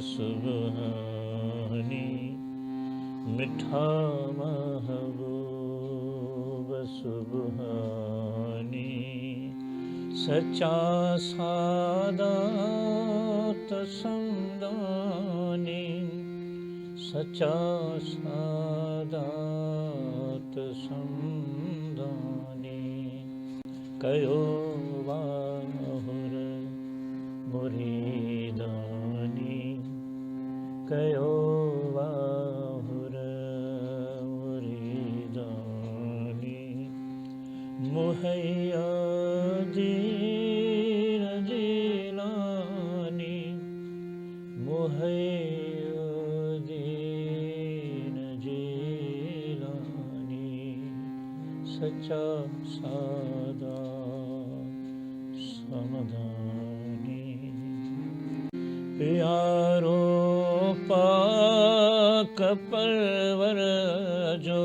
सुबहानी, मिठा महबूब सुबहानी, सच्चा सादात समदानी, सच्चा सादात समदानी, कयो वाहुर मुरीदानी, कयो वाहुर मुरीदानी, मुहैया दीन जीलानी, मुहैया दीन जीलानी, सच्चा सादा समदानी, प्यारो पाक परवर जो,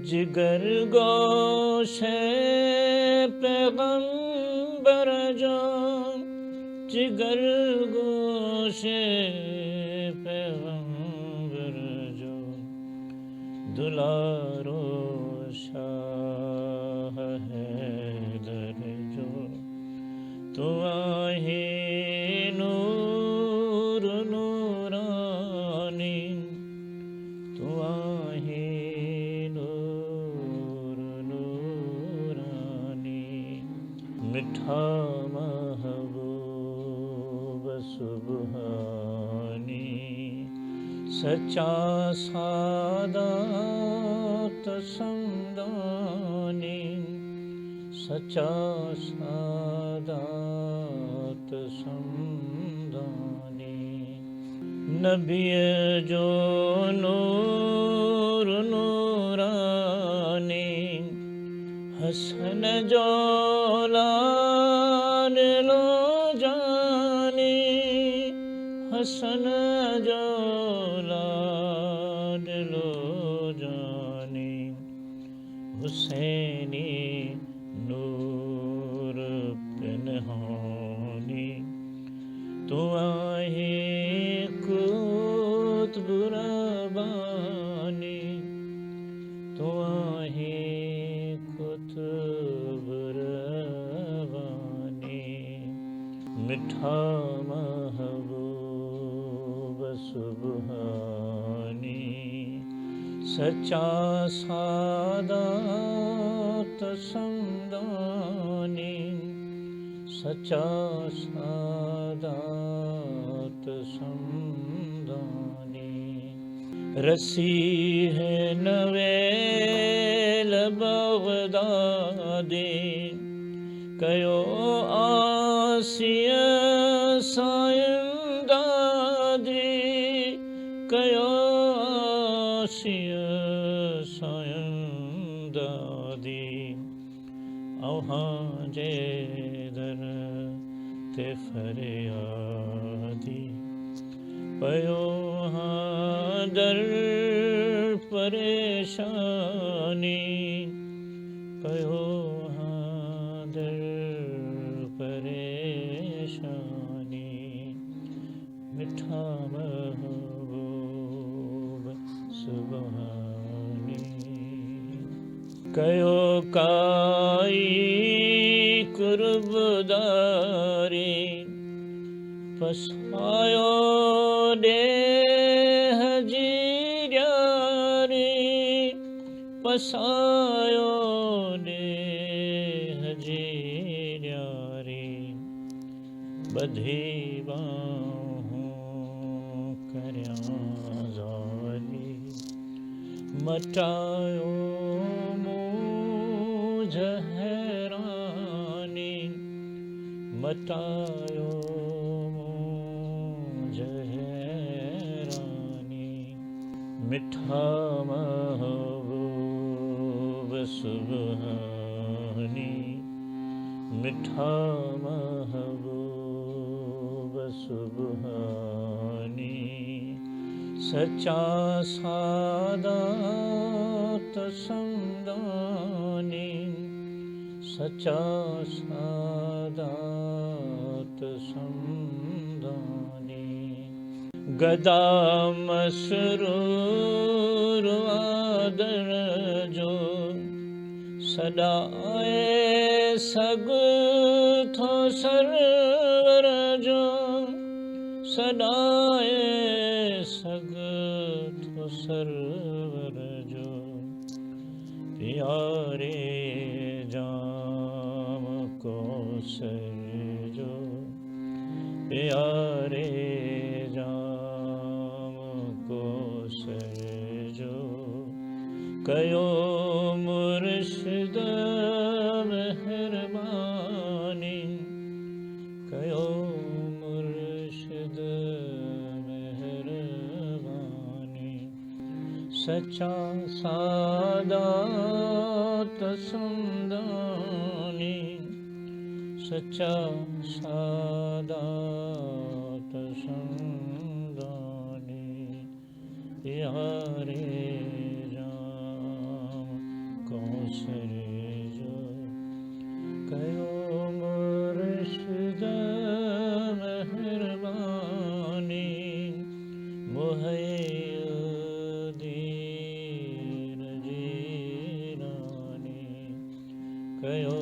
जिगर गोशे पैगंबर जो, जिगर गोशे पैगंबर जो, दुलारो शाह हैदर जो, तू आहे नूर नूरानी, तू आहे नूर नूरानी, मिठा महबूब सुबहानी, सच्चा सादात समदानी, सच्चा सादात समदानी, नबी जो नूर नूरानी, हसन जो लाल लो जानी, हसन जो लाल लो जानी, हुसैनी नूर पिनहानी, तू आहे कुतुब रब्बानी, तू आहे कुतुब रब्बानी, मिठा महबूब सुबहानी, सच्चा सादात समदानी, सच्चा सादात समदानी, रसी है नवेल बगदादी, कयो आसिया सायंदादी, कयो आसिया सायंदादी, अवहां जे दर ते फरियादी, पयो हाँ दर परेशानी, पयो हाँ दर परेशानी, मिठा महबूब सुबहानी, कयो काई कुर्बदारी, पसायो देह जीरारी, पसायो देह जीरारी, बधी बाहों करया ज़ाली, मटायो मूझ हैरानी, मटायो मूझ हैरानी, मिठा महबूब सुबहानी, मिठा महबूब सुबहानी, सच्चा सादात समदानी, सच्चा सादात समदानी, गदा मसरूर आदर जो सदाए सग थो सरवर जो सदाए सग थो सरवर जो प्यारे जाम को सर जो प्यारे जाम को सर जो कयो मुर्शिद मेहरबानी कयो मुर्शिद मेहरबानी सच्चा सादात सुंदानी सच्चा सादात सुंदानी प्यारे राम कौसर जो कयो मुर्शिद मेहरबानी मुहैय्यदीन जीलानी कयो